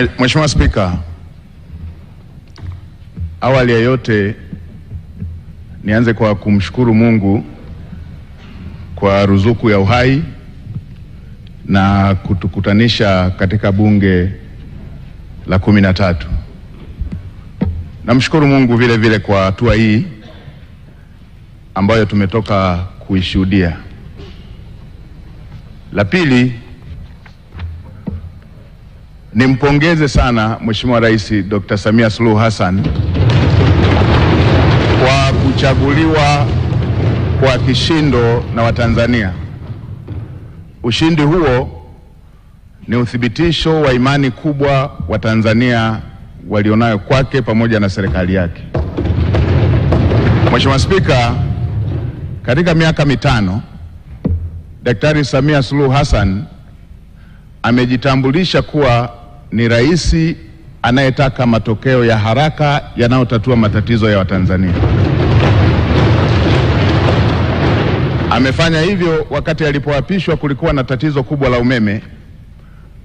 Mheshimiwa Spika, awali ya yote nianze kwa kumshukuru Mungu kwa ruzuku ya uhai na kutukutanisha katika bunge la 13. Namshukuru Mungu vile vile kwa hatua hii ambayo tumetoka kuishuhudia. La pili, nimpongeze sana Mheshimiwa Rais Dr. Samia Suluhu Hassan kwa kuchaguliwa kwa kishindo na Watanzania. Ushindi huo ni uthibitisho wa imani kubwa wa Tanzania walionayo kwake pamoja na serikali yake. Mheshimiwa Spika, katika miaka mitano Daktari Samia Suluhu Hassan amejitambulisha kuwa ni rais anayetaka matokeo ya haraka yanayotatua matatizo ya Watanzania. Amefanya hivyo wakati alipoapishwa kulikuwa na tatizo kubwa la umeme.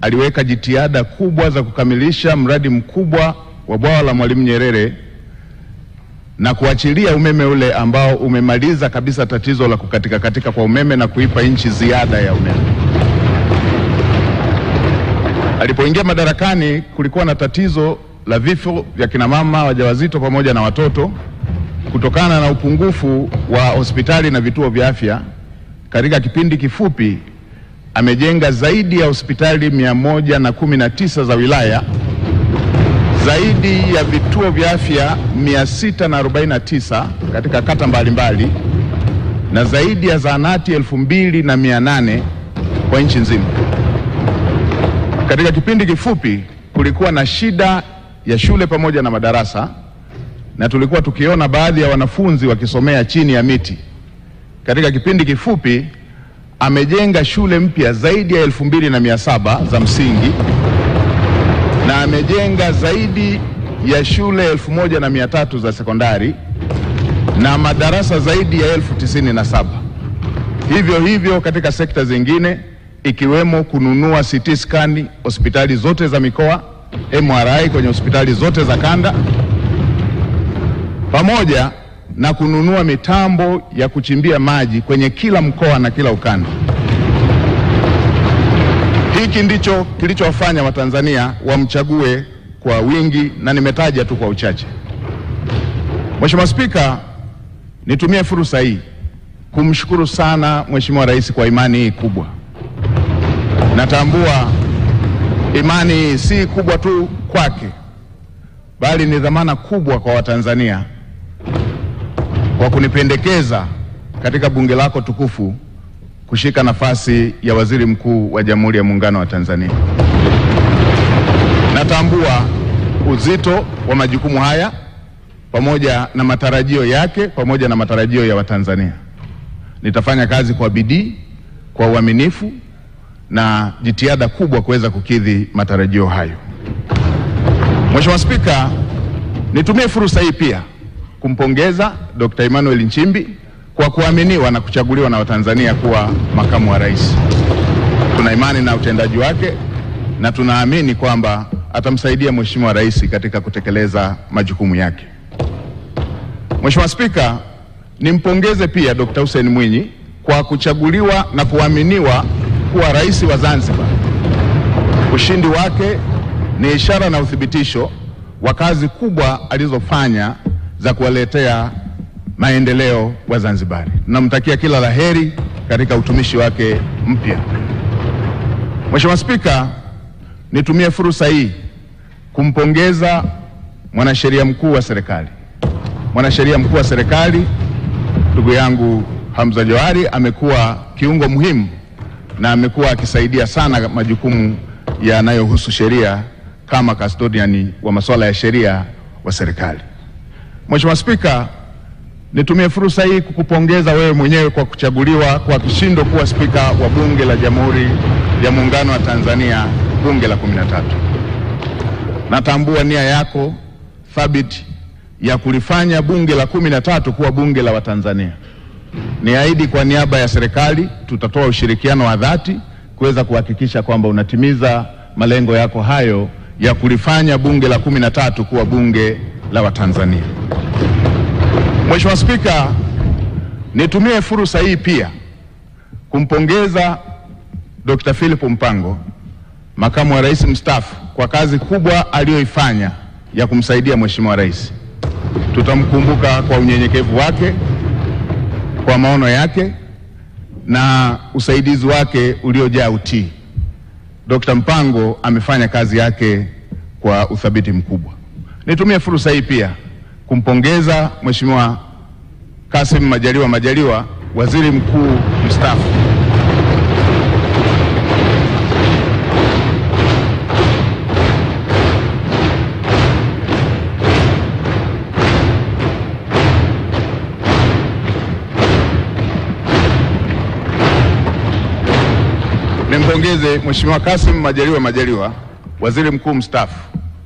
Aliweka jitihada kubwa za kukamilisha mradi mkubwa wa bwawa la Mwalimu Nyerere na kuachilia umeme ule ambao umemaliza kabisa tatizo la kukatika kwa umeme na kuipa nchi ziada ya umeme. Alipoingia madarakani kulikuwa na tatizo la vifo vya kina mama wajawazito pamoja na watoto kutokana na upungufu wa hospitali na vituo vya afya. Katika kipindi kifupi amejenga zaidi ya hospitali 119 za wilaya, zaidi ya vituo vya afya 649 katika kata mbalimbali na zaidi ya zahanati 2800 kwa nchi nzima. Katika kipindi kifupi kulikuwa na shida ya shule pamoja na madarasa, na tulikuwa tukiona baadhi ya wanafunzi wakisomea chini ya miti. Katika kipindi kifupi amejenga shule mpya zaidi ya 2700 za msingi na amejenga zaidi ya shule 1300 za sekondari na madarasa zaidi ya 1097. Hivyo hivyo katika sekta zingine ikiwemo kununua CT scan hospitali zote za mikoa, MRI kwenye hospitali zote za kanda, pamoja na kununua mitambo ya kuchimbia maji kwenye kila mkoa na kila ukanda. Hiki ndicho kilichowafanya Watanzania wamchague kwa wingi na nimetaja tu kwa uchache. Mheshimiwa Spika, nitumie fursa hii kumshukuru sana Mheshimiwa Rais kwa imani hii kubwa. Natambua imani si kubwa tu kwake, bali ni dhamana kubwa kwa Watanzania kwa kunipendekeza katika bunge lako tukufu kushika nafasi ya Waziri Mkuu wa Jamhuri ya Muungano wa Tanzania. Natambua uzito wa majukumu haya pamoja na matarajio yake pamoja na matarajio ya Watanzania. Nitafanya kazi kwa bidii, kwa uaminifu na jitihada kubwa kuweza kukidhi matarajio hayo. Mheshimiwa Spika, nitumie fursa hii pia kumpongeza Dr. Emmanuel Nchimbi kwa kuaminiwa na kuchaguliwa na Watanzania kuwa makamu wa rais. Tuna imani na utendaji wake na tunaamini kwamba atamsaidia Mheshimiwa Rais katika kutekeleza majukumu yake. Mheshimiwa Spika, nimpongeze pia Dr. Hussein Mwinyi kwa kuchaguliwa na kuaminiwa kuwa rais wa Zanzibar. Ushindi wake ni ishara na uthibitisho wa kazi kubwa alizofanya za kuwaletea maendeleo wa Zanzibari. Namtakia kila laheri katika utumishi wake mpya. Mheshimiwa Spika, nitumie fursa hii kumpongeza mwanasheria mkuu wa serikali. Mwanasheria mkuu wa serikali ndugu yangu Hamza Johari amekuwa kiungo muhimu na amekuwa akisaidia sana majukumu yanayohusu sheria kama custodian wa masuala ya sheria wa serikali. Mheshimiwa Spika, nitumie fursa hii kukupongeza wewe mwenyewe kwa kuchaguliwa kwa kishindo kuwa spika wa Bunge la Jamhuri ya Muungano wa Tanzania, bunge la 13. Natambua nia yako thabiti ya kulifanya bunge la 13 kuwa bunge la Watanzania. Niahidi kwa niaba ya serikali tutatoa ushirikiano wa dhati kuweza kuhakikisha kwamba unatimiza malengo yako hayo ya kulifanya bunge la 13 kuwa bunge la Watanzania. Mheshimiwa Spika, nitumie fursa hii pia kumpongeza Dr. Philip Mpango, makamu wa rais mstaafu, kwa kazi kubwa aliyoifanya ya kumsaidia Mheshimiwa Rais. Tutamkumbuka kwa unyenyekevu wake, kwa maono yake na usaidizi wake uliojaa utii. Dr. Mpango amefanya kazi yake kwa uthabiti mkubwa. Nitumie fursa hii pia kumpongeza Mheshimiwa Kassim Majaliwa, waziri mkuu mstaafu. Nimpongeze Mheshimiwa Kassim Majaliwa, waziri mkuu mstaafu,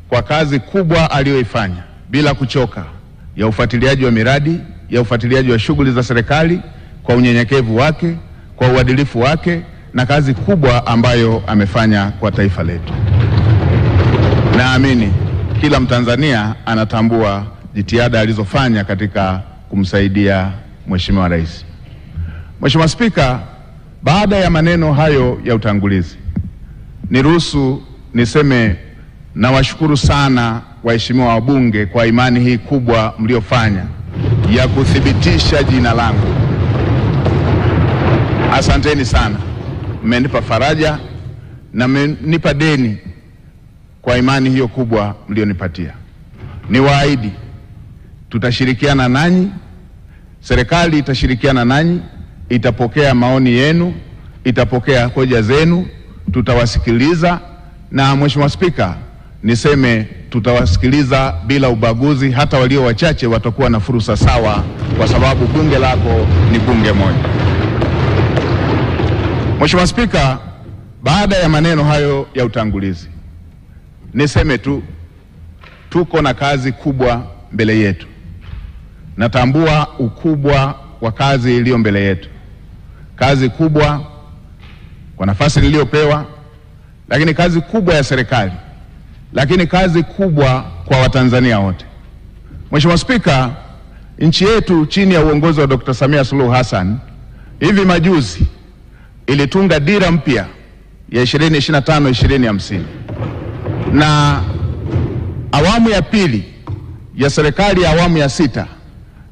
kwa kazi kubwa aliyoifanya bila kuchoka ya ufuatiliaji wa miradi, ya ufuatiliaji wa shughuli za serikali, kwa unyenyekevu wake, kwa uadilifu wake na kazi kubwa ambayo amefanya kwa taifa letu. Naamini kila Mtanzania anatambua jitihada alizofanya katika kumsaidia Mheshimiwa Rais. Mheshimiwa Spika, baada ya maneno hayo ya utangulizi, niruhusu niseme nawashukuru sana waheshimiwa wabunge kwa imani hii kubwa mliofanya ya kuthibitisha jina langu. Asanteni sana. Mmenipa faraja na mmenipa deni kwa imani hiyo kubwa mlionipatia. Niwaahidi tutashirikiana nanyi, serikali itashirikiana nanyi, itapokea maoni yenu, itapokea hoja zenu, tutawasikiliza. Na Mheshimiwa Spika, niseme tutawasikiliza bila ubaguzi, hata walio wachache watakuwa na fursa sawa, kwa sababu bunge lako ni bunge moja. Mheshimiwa Spika, baada ya maneno hayo ya utangulizi, niseme tu tuko na kazi kubwa mbele yetu. Natambua ukubwa wa kazi iliyo mbele yetu. Kazi kubwa kwa nafasi niliyopewa, lakini kazi kubwa ya serikali, lakini kazi kubwa kwa Watanzania wote. Mheshimiwa Spika, nchi yetu chini ya uongozi wa Dr. Samia Suluhu Hassan hivi majuzi ilitunga dira mpya ya 2025-2050, na awamu ya pili ya serikali ya awamu ya 6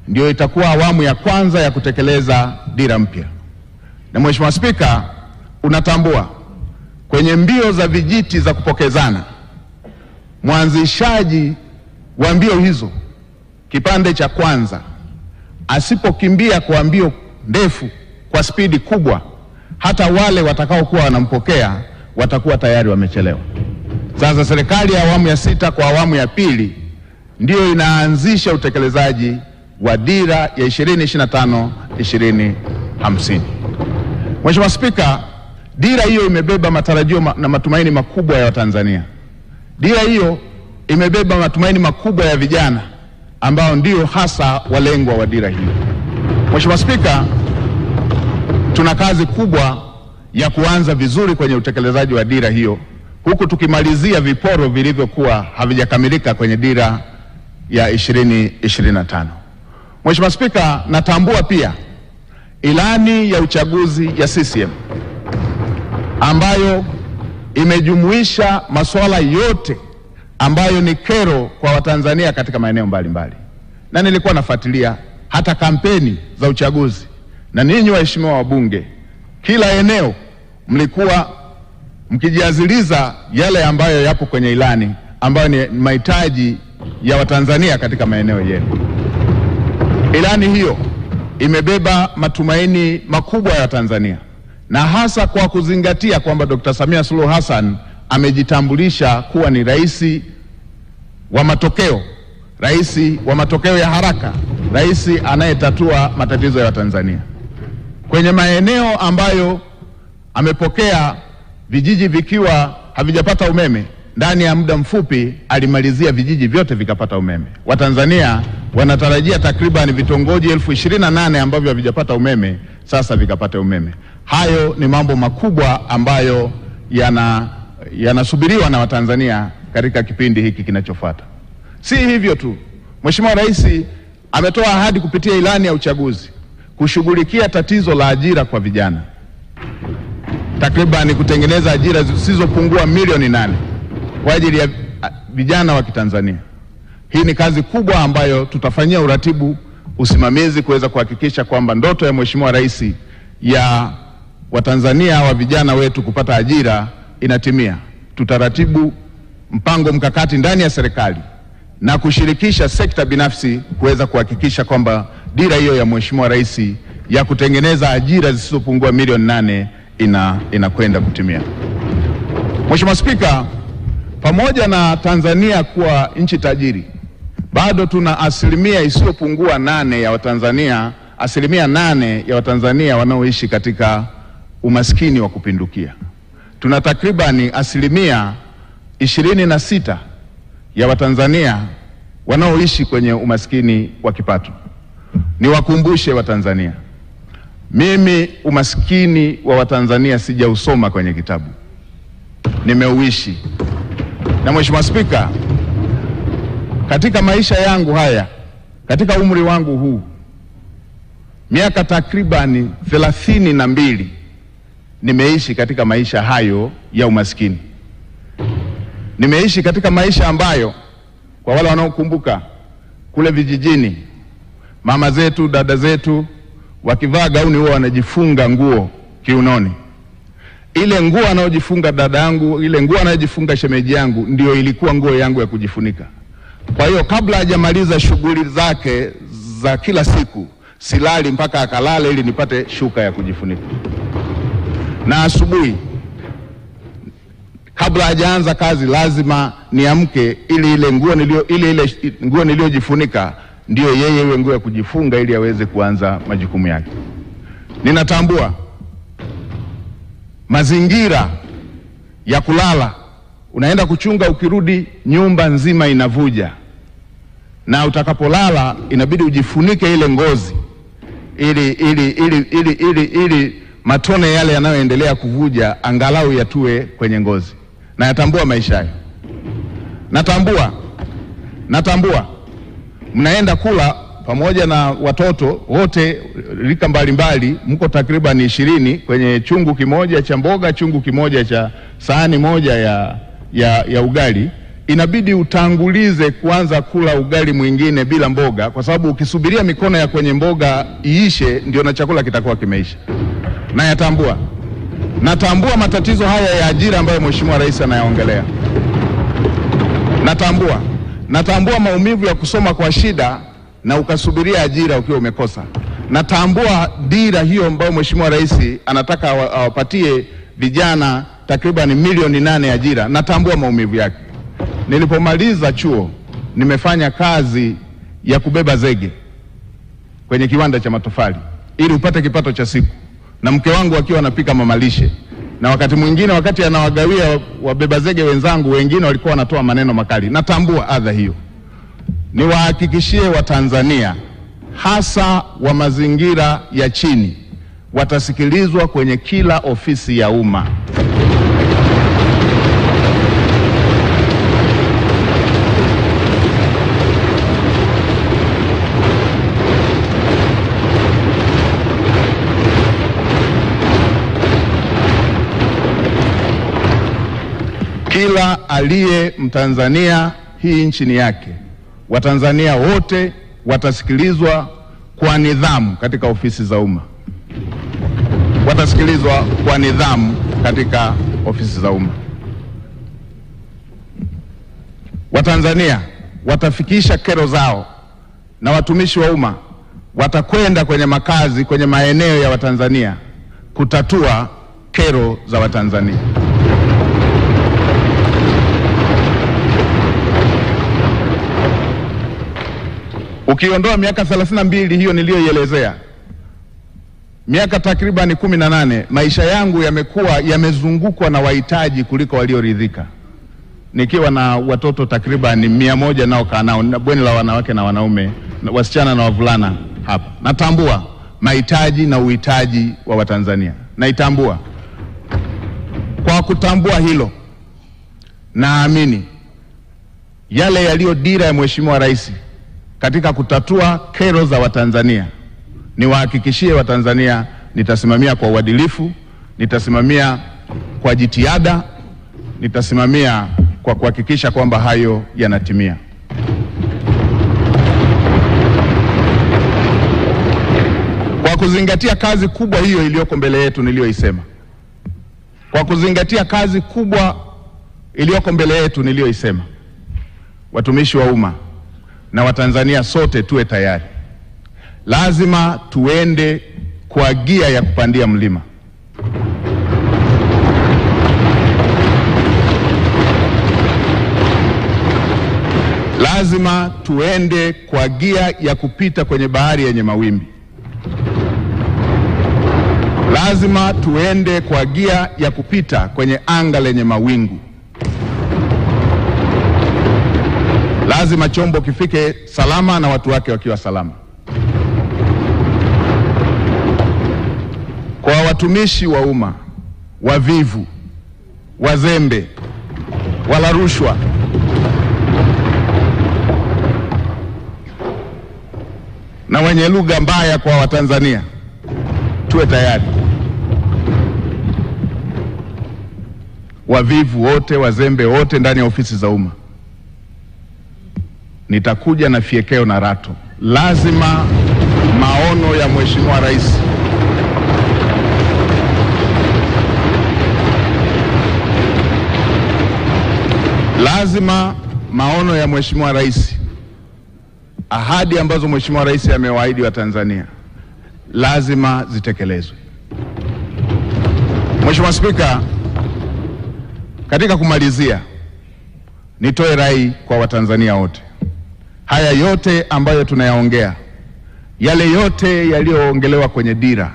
ndio itakuwa awamu ya kwanza ya kutekeleza dira mpya. Na Mheshimiwa Spika, unatambua kwenye mbio za vijiti za kupokezana, mwanzishaji wa mbio hizo kipande cha kwanza asipokimbia kwa mbio ndefu kwa spidi kubwa, hata wale watakaokuwa wanampokea watakuwa tayari wamechelewa. Sasa serikali ya awamu ya 6 kwa awamu ya pili ndio inaanzisha utekelezaji wa dira ya 2025-2050. Mheshimiwa Spika, dira hiyo imebeba matarajio na matumaini makubwa ya Watanzania. Dira hiyo imebeba matumaini makubwa ya vijana ambao ndio hasa walengwa wa dira hiyo. Mheshimiwa Spika, tuna kazi kubwa ya kuanza vizuri kwenye utekelezaji wa dira hiyo, huku tukimalizia viporo vilivyokuwa havijakamilika kwenye dira ya 2025. Mheshimiwa Spika, natambua pia ilani ya uchaguzi ya CCM ambayo imejumuisha masuala yote ambayo ni kero kwa Watanzania katika maeneo mbalimbali. Na nilikuwa nafuatilia hata kampeni za uchaguzi, na ninyi waheshimiwa wabunge, kila eneo mlikuwa mkijiaziliza yale ambayo yapo kwenye ilani, ambayo ni mahitaji ya Watanzania katika maeneo yenu. Ilani hiyo imebeba matumaini makubwa ya Tanzania, na hasa kwa kuzingatia kwamba Dr. Samia Suluhu Hassan amejitambulisha kuwa ni rais wa matokeo, rais wa matokeo ya haraka, rais anayetatua matatizo ya Tanzania. Kwenye maeneo ambayo amepokea vijiji vikiwa havijapata umeme, ndani ya muda mfupi alimalizia vijiji vyote vikapata umeme. Watanzania wanatarajia takriban vitongoji 28,000 ambavyo havijapata umeme sasa vikapata umeme. Hayo ni mambo makubwa ambayo yanasubiriwa na Watanzania katika kipindi hiki kinachofuata. Si hivyo tu, Mheshimiwa Rais ametoa ahadi kupitia ilani ya uchaguzi kushughulikia tatizo la ajira kwa vijana, takriban kutengeneza ajira zisizopungua milioni 8 kwa ajili ya vijana wa Kitanzania. Hii ni kazi kubwa ambayo tutafanyia uratibu, usimamizi kuweza kuhakikisha kwamba ndoto ya Mheshimiwa Rais ya Watanzania wa vijana wetu kupata ajira inatimia. Tutaratibu mpango mkakati ndani ya serikali na kushirikisha sekta binafsi kuweza kuhakikisha kwamba dira hiyo ya Mheshimiwa Rais ya kutengeneza ajira zisizopungua milioni 8 inakwenda kutimia. Mheshimiwa Spika, pamoja na Tanzania kuwa nchi tajiri, bado tuna asilimia isiyopungua 8 ya Watanzania, asilimia 8 ya Watanzania wanaoishi katika umaskini wa kupindukia. Tuna takribani asilimia 26 ya Watanzania wanaoishi kwenye umaskini wa kipato. Niwakumbushe Watanzania, mimi umaskini wa Watanzania sijausoma kwenye kitabu, nimeuishi. Na Mheshimiwa Spika, katika maisha yangu haya, katika umri wangu huu, miaka takribani 32 nimeishi katika maisha hayo ya umaskini. Nimeishi katika maisha ambayo, kwa wale wanaokumbuka, kule vijijini mama zetu, dada zetu wakivaa gauni huwa wanajifunga nguo kiunoni. Ile nguo anayojifunga dada yangu, ile nguo anayojifunga shemeji yangu, ndio ilikuwa nguo yangu ya kujifunika. Kwa hiyo kabla hajamaliza shughuli zake za kila siku, silali mpaka akalale ili nipate shuka ya kujifunika. Na asubuhi kabla hajaanza kazi lazima niamke ili ile nguo niliyojifunika ndio yeye iwe nguo ya kujifunga ili aweze kuanza majukumu yake. Ninatambua mazingira ya kulala, unaenda kuchunga, ukirudi nyumba nzima inavuja, na utakapolala inabidi ujifunike ile ngozi ili matone yale yanayoendelea kuvuja angalau yatue kwenye ngozi. Na yatambua maisha hayo. Natambua mnaenda kula pamoja na watoto wote rika mbalimbali, mko takriban 20 kwenye chungu kimoja cha mboga, chungu kimoja cha sahani moja ya ugali. Inabidi utangulize kuanza kula ugali mwingine bila mboga, kwa sababu ukisubiria mikono ya kwenye mboga iishe ndio na chakula kitakuwa kimeisha. Na natambua matatizo haya ya ajira ambayo Mheshimiwa Rais anayaongelea. Natambua maumivu ya kusoma kwa shida na ukasubiria ajira ukiwa umekosa. Natambua dira hiyo ambayo Mheshimiwa Rais anataka awapatie vijana takriban milioni 8 ajira. Natambua maumivu yake. Nilipomaliza chuo nimefanya kazi ya kubeba zege kwenye kiwanda cha matofali ili upate kipato cha siku, na mke wangu akiwa anapika mamalishe, na wakati mwingine wakati anawagawia wabeba zege wenzangu wengine walikuwa wanatoa maneno makali. Natambua adha hiyo. Niwahakikishie Watanzania hasa wa mazingira ya chini watasikilizwa kwenye kila ofisi ya umma. Kila aliye Mtanzania, hii nchi ni yake. Watanzania wote watasikilizwa kwa nidhamu katika ofisi za umma. Watasikilizwa kwa nidhamu katika ofisi za umma. Watanzania watafikisha kero zao, na watumishi wa umma watakwenda kwenye makazi, kwenye maeneo ya Watanzania kutatua kero za Watanzania. Ukiondoa miaka 32 hiyo niliyoielezea, miaka takriban 18 maisha yangu yamezungukwa na wahitaji kuliko walioridhika. Nikiwa na watoto takriban 100 nao kaa nao, na bweni la wanawake na wanaume, wasichana na wavulana hapa. Natambua mahitaji na uhitaji wa Watanzania. Naitambua. Kwa kutambua hilo, naamini yale yaliyo dira ya Mheshimiwa Rais katika kutatua kero za Watanzania. Niwahakikishie Watanzania nitasimamia kwa uadilifu, nitasimamia kwa jitihada, nitasimamia kwa kuhakikisha kwamba hayo yanatimia. Kwa kuzingatia kazi kubwa hiyo iliyoko mbele yetu niliyoisema, kwa kuzingatia kazi kubwa iliyoko mbele yetu niliyoisema, watumishi wa umma na Watanzania sote tuwe tayari. Lazima tuende kwa gia ya kupandia mlima. Lazima tuende kwa gia ya kupita kwenye bahari yenye mawimbi. Lazima tuende kwa gia ya kupita kwenye anga lenye mawingu. Lazima chombo kifike salama na watu wake wakiwa salama. Kwa watumishi wa umma wavivu, wazembe, wala rushwa, na wenye lugha mbaya kwa Watanzania, tuwe tayari. Wavivu wote, wazembe wote ndani ya ofisi za umma, nitakuja na fiekeo na rato. Lazima maono ya Mheshimiwa Rais ahadi ambazo Mheshimiwa Rais amewaahidi Watanzania lazima zitekelezwe. Mheshimiwa Spika, katika kumalizia, nitoe rai kwa Watanzania wote. Haya yote ambayo tunayaongea, yale yote yaliyoongelewa kwenye dira,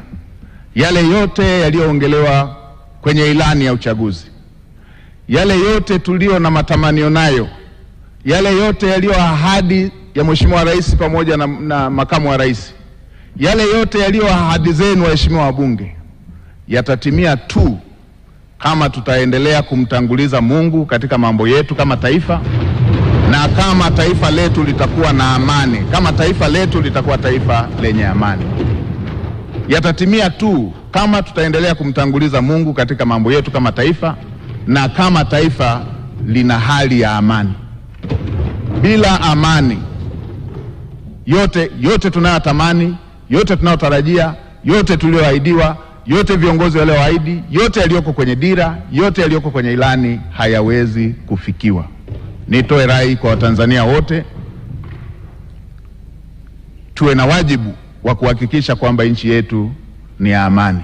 yale yote yaliyoongelewa kwenye ilani ya uchaguzi, yale yote tulio na matamanio nayo, yale yote yaliyo ahadi ya Mheshimiwa Rais pamoja na makamu wa rais, yale yote yaliyo ahadi zenu waheshimiwa wabunge, yatatimia tu kama tutaendelea kumtanguliza Mungu katika mambo yetu kama taifa, na kama taifa letu litakuwa na amani, kama taifa letu litakuwa taifa lenye amani. Yatatimia tu kama tutaendelea kumtanguliza Mungu katika mambo yetu kama taifa, na kama taifa lina hali ya amani. Bila amani, yote tunayotamani, yote tunayotarajia, yote tulioahidiwa, yote viongozi walioahidi, yote yaliyoko kwenye dira, yote yaliyoko kwenye ilani hayawezi kufikiwa. Nitoe rai kwa Watanzania wote, tuwe na wajibu wa kuhakikisha kwamba nchi yetu ni ya amani.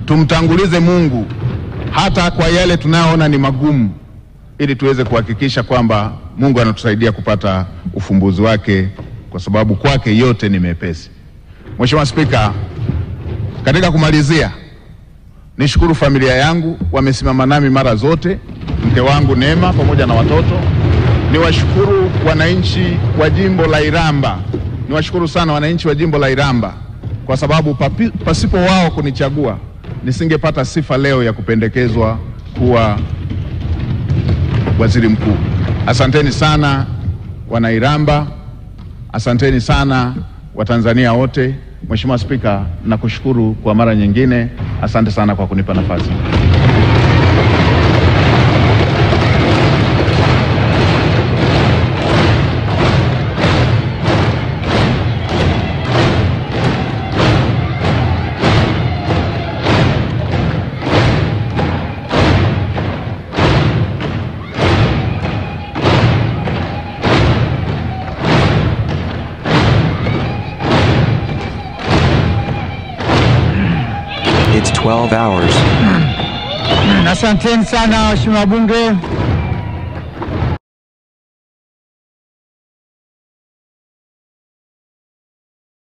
Tumtangulize Mungu hata kwa yale tunayoona ni magumu, ili tuweze kuhakikisha kwamba Mungu anatusaidia kupata ufumbuzi wake, kwa sababu kwake yote ni mepesi. Mheshimiwa Spika, katika kumalizia, nishukuru familia yangu, wamesimama nami mara zote, mke wangu Neema pamoja na watoto. Niwashukuru wananchi wa jimbo la Iramba, niwashukuru sana wananchi wa jimbo la Iramba, kwa sababu pasipo wao kunichagua nisingepata sifa leo ya kupendekezwa kuwa waziri mkuu. Asanteni sana wana Iramba, asanteni sana Watanzania wote. Mheshimiwa Spika, nakushukuru kwa mara nyingine. Asante sana kwa kunipa nafasi. It's 12 hours. Asanteni sana waheshimiwa wabunge.